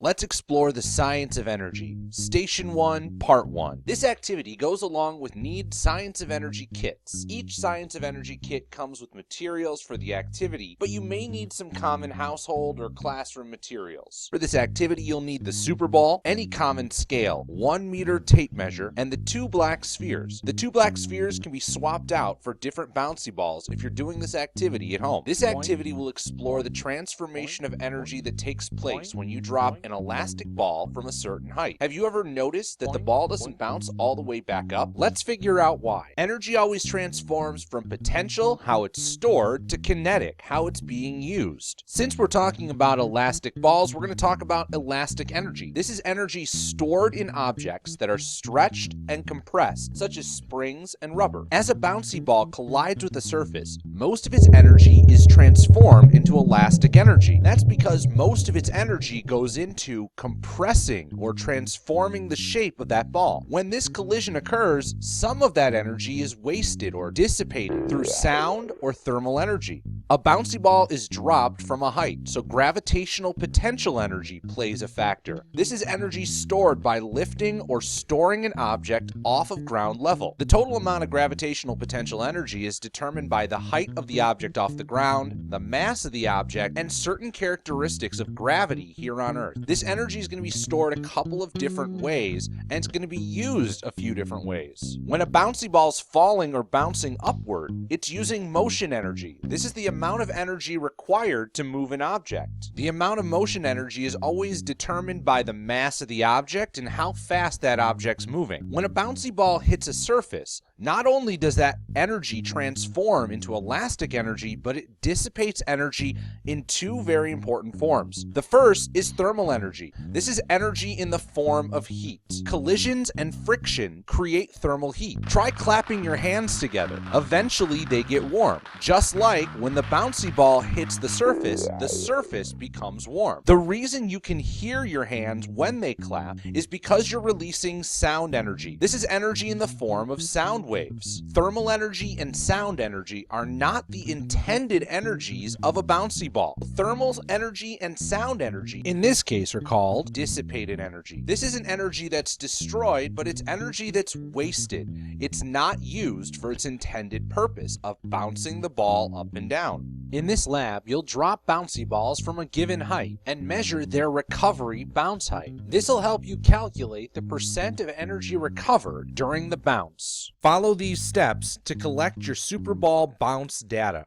Let's explore the science of energy. Station 1, Part 1. This activity goes along with Need Science of Energy kits. Each Science of Energy kit comes with materials for the activity, but you may need some common household or classroom materials. For this activity, you'll need the SUPERBALL, any common scale, 1 meter tape measure, and the 2 black spheres. The 2 black spheres can be swapped out for different bouncy balls if you're doing this activity at home. This activity will explore the transformation of energy that takes place when you drop an elastic ball from a certain height. Have you ever noticed that the ball doesn't bounce all the way back up? Let's figure out why. Energy always transforms from potential, how it's stored, to kinetic, how it's being used. Since we're talking about elastic balls, we're going to talk about elastic energy. This is energy stored in objects that are stretched and compressed, such as springs and rubber. As a bouncy ball collides with a surface, most of its energy is transformed into elastic energy. That's because most of its energy goes into compressing or transforming the shape of that ball. When this collision occurs, some of that energy is wasted or dissipated through sound or thermal energy. A bouncy ball is dropped from a height, so gravitational potential energy plays a factor. This is energy stored by lifting or storing an object off of ground level. The total amount of gravitational potential energy is determined by the height of the object off the ground, the mass of the object, and certain characteristics of gravity here on Earth. This energy is going to be stored a couple of different ways, and it's going to be used a few different ways. When a bouncy ball is falling or bouncing upward, it's using motion energy. This is the amount of energy required to move an object. The amount of motion energy is always determined by the mass of the object and how fast that object's moving. When a bouncy ball hits a surface, not only does that energy transform into elastic energy, but it dissipates energy in 2 very important forms. The first is thermal energy. This is energy in the form of heat. Collisions and friction create thermal heat. Try clapping your hands together. Eventually they get warm. Just like when the bouncy ball hits the surface becomes warm. The reason you can hear your hands when they clap is because you're releasing sound energy. This is energy in the form of sound waves. Thermal energy and sound energy are not the intended energies of a bouncy ball. Thermal energy and sound energy, in this case, are called dissipated energy. This isn't energy that's destroyed, but it's energy that's wasted. It's not used for its intended purpose of bouncing the ball up and down. In this lab, you'll drop bouncy balls from a given height and measure their recovery bounce height. This will help you calculate the percent of energy recovered during the bounce. Follow these steps to collect your SUPERBALL bounce data.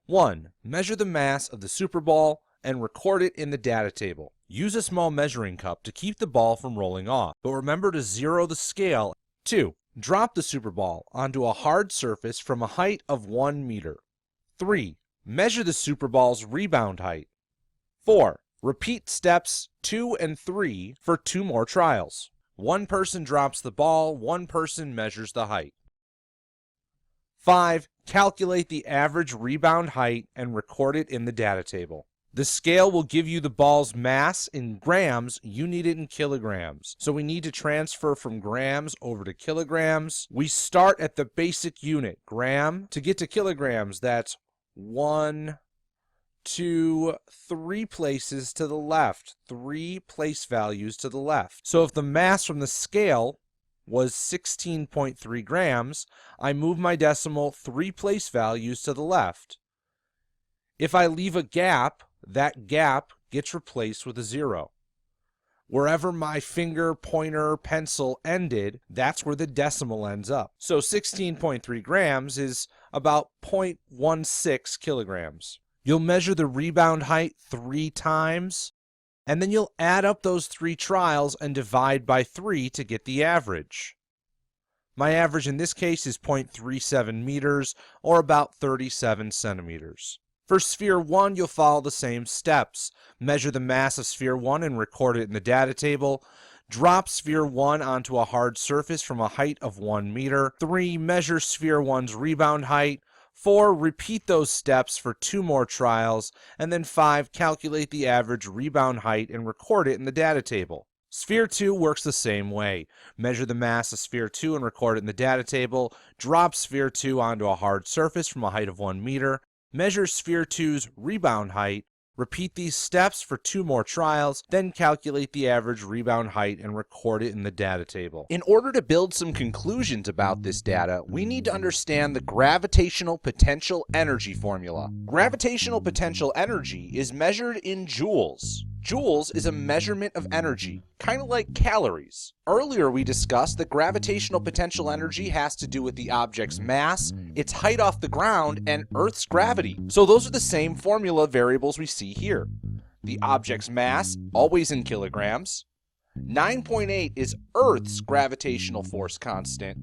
1. Measure the mass of the SUPERBALL and record it in the data table. Use a small measuring cup to keep the ball from rolling off, but remember to zero the scale. 2. Drop the SUPERBALL onto a hard surface from a height of 1 meter. 3. Measure the SUPERBALL's rebound height. 4. Repeat steps 2 and 3 for 2 more trials. 1 person drops the ball, 1 person measures the height. 5. Calculate the average rebound height and record it in the data table. The scale will give you the ball's mass in grams. You need it in kilograms. So we need to transfer from grams over to kilograms. We start at the basic unit, gram. To get to kilograms, that's 1, 2, 3 places to the left. 3 place values to the left. So if the mass from the scale was 16.3 grams, I move my decimal 3 place values to the left. If I leave a gap, that gap gets replaced with a 0. Wherever my finger, pointer, pencil ended, that's where the decimal ends up. So 16.3 grams is about 0.16 kilograms. You'll measure the rebound height 3 times, and then you'll add up those 3 trials and divide by 3 to get the average. My average in this case is 0.37 meters, or about 37 centimeters. For sphere 1, you'll follow the same steps. Measure the mass of sphere 1 and record it in the data table. Drop sphere 1 onto a hard surface from a height of 1 meter. 3. Measure sphere 1's rebound height. 4. Repeat those steps for 2 more trials. And then 5. Calculate the average rebound height and record it in the data table. Sphere 2 works the same way. Measure the mass of sphere 2 and record it in the data table. Drop sphere 2 onto a hard surface from a height of 1 meter. Measure sphere 2's rebound height. Repeat these steps for 2 more trials, then calculate the average rebound height and record it in the data table. In order to build some conclusions about this data, we need to understand the gravitational potential energy formula. Gravitational potential energy is measured in joules. Joules is a measurement of energy, kind of like calories. Earlier we discussed that gravitational potential energy has to do with the object's mass, its height off the ground, and Earth's gravity. So those are the same formula variables we see here. The object's mass, always in kilograms. 9.8 is Earth's gravitational force constant.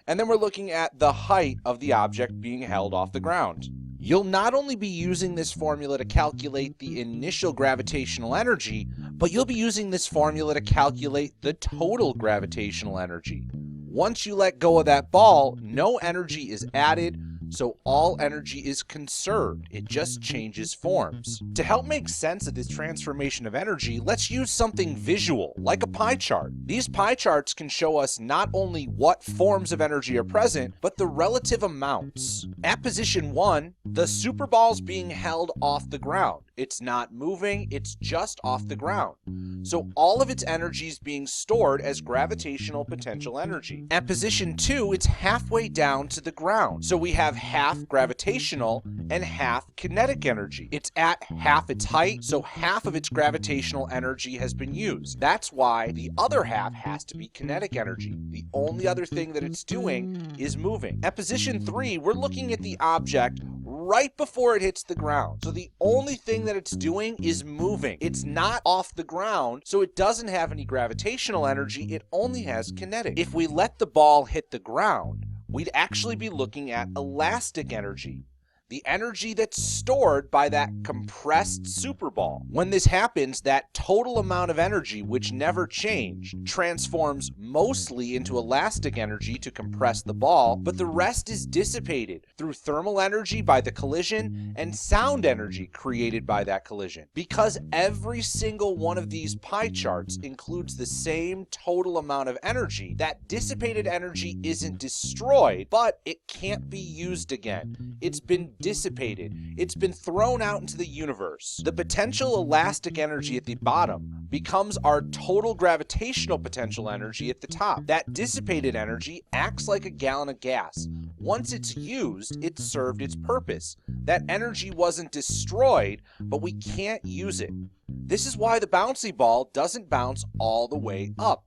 And then we're looking at the height of the object being held off the ground. You'll not only be using this formula to calculate the initial gravitational energy, but you'll be using this formula to calculate the total gravitational energy. Once you let go of that ball, no energy is added, so all energy is conserved. It just changes forms. To help make sense of this transformation of energy, let's use something visual, like a pie chart. These pie charts can show us not only what forms of energy are present, but the relative amounts. At position 1, the SUPERBALL's being held off the ground. It's not moving, it's just off the ground. So all of its energy is being stored as gravitational potential energy. At position 2, it's halfway down to the ground. So we have half gravitational and half kinetic energy. It's at half its height, so half of its gravitational energy has been used. That's why the other half has to be kinetic energy. The only other thing that it's doing is moving. At position 3, we're looking at the object right before it hits the ground. So the only thing that it's doing is moving. It's not off the ground, so it doesn't have any gravitational energy. It only has kinetic. If we let the ball hit the ground, we'd actually be looking at elastic energy. The energy that's stored by that compressed SUPERBALL. When this happens, that total amount of energy, which never changed, transforms mostly into elastic energy to compress the ball, but the rest is dissipated through thermal energy by the collision and sound energy created by that collision. Because every single one of these pie charts includes the same total amount of energy, that dissipated energy isn't destroyed, but it can't be used again. It's been dissipated. It's been thrown out into the universe. The potential elastic energy at the bottom becomes our total gravitational potential energy at the top. That dissipated energy acts like a gallon of gas. Once it's used, it served its purpose. That energy wasn't destroyed, but we can't use it. This is why the bouncy ball doesn't bounce all the way up.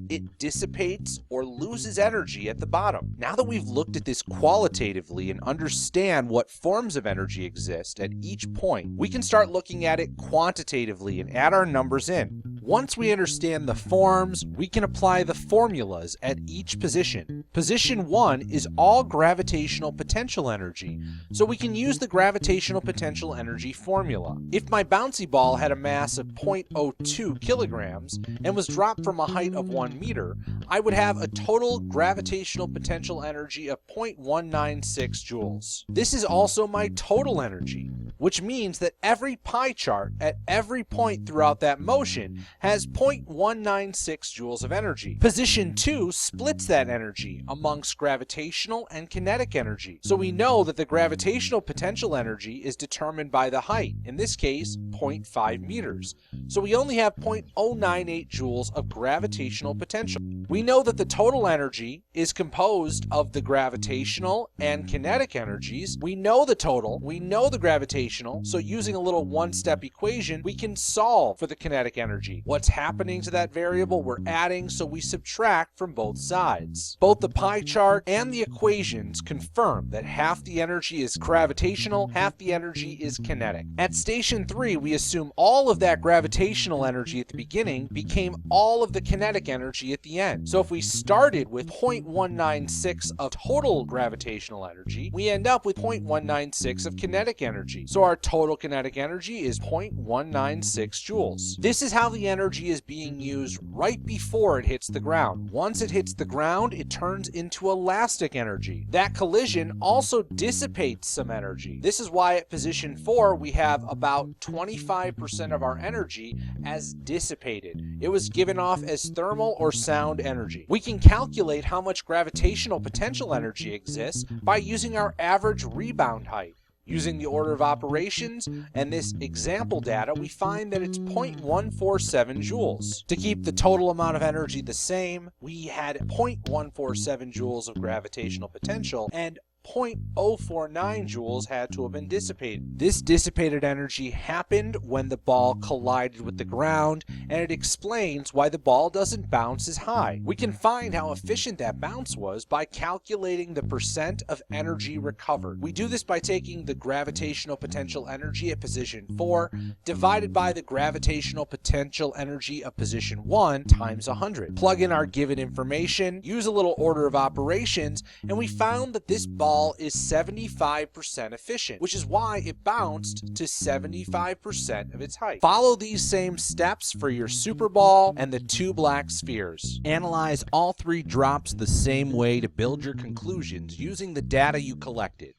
It dissipates or loses energy at the bottom. Now that we've looked at this qualitatively and understand what forms of energy exist at each point, we can start looking at it quantitatively and add our numbers in. Once we understand the forms, we can apply the formulas at each position. Position 1 is all gravitational potential energy, so we can use the gravitational potential energy formula. If my bouncy ball had a mass of 0.02 kilograms and was dropped from a height of 1 meter, I would have a total gravitational potential energy of 0.196 joules. This is also my total energy, which means that every pie chart at every point throughout that motion has 0.196 joules of energy. Position 2 splits that energy amongst gravitational and kinetic energy. So we know that the gravitational potential energy is determined by the height, in this case 0.5 meters. So we only have 0.098 joules of gravitational potential. We know that the total energy is composed of the gravitational and kinetic energies. We know the total, we know the gravitational, so using a little one-step equation, we can solve for the kinetic energy. What's happening to that variable we're adding, so we subtract from both sides. Both the pie chart and the equations confirm that half the energy is gravitational, half the energy is kinetic. At station 3, we assume all of that gravitational energy at the beginning became all of the kinetic energy at the end. So if we started with 0.196 of total gravitational energy, we end up with 0.196 of kinetic energy. So our total kinetic energy is 0.196 joules. This is how the energy is being used right before it hits the ground. Once it hits the ground, it turns into elastic energy. That collision also dissipates some energy. This is why at position 4 we have about 25% of our energy as dissipated. It was given off as thermal or sound energy. We can calculate how much gravitational potential energy exists by using our average rebound height. Using the order of operations and this example data, we find that it's 0.147 joules. To keep the total amount of energy the same, we had 0.147 joules of gravitational potential, and 0.049 joules had to have been dissipated. This dissipated energy happened when the ball collided with the ground, and it explains why the ball doesn't bounce as high. We can find how efficient that bounce was by calculating the percent of energy recovered. We do this by taking the gravitational potential energy at position 4 divided by the gravitational potential energy of position 1 times 100. Plug in our given information, use a little order of operations, and we found that this ball is 75% efficient, which is why it bounced to 75% of its height. Follow these same steps for your super ball and the two black spheres. Analyze all three drops the same way to build your conclusions using the data you collected.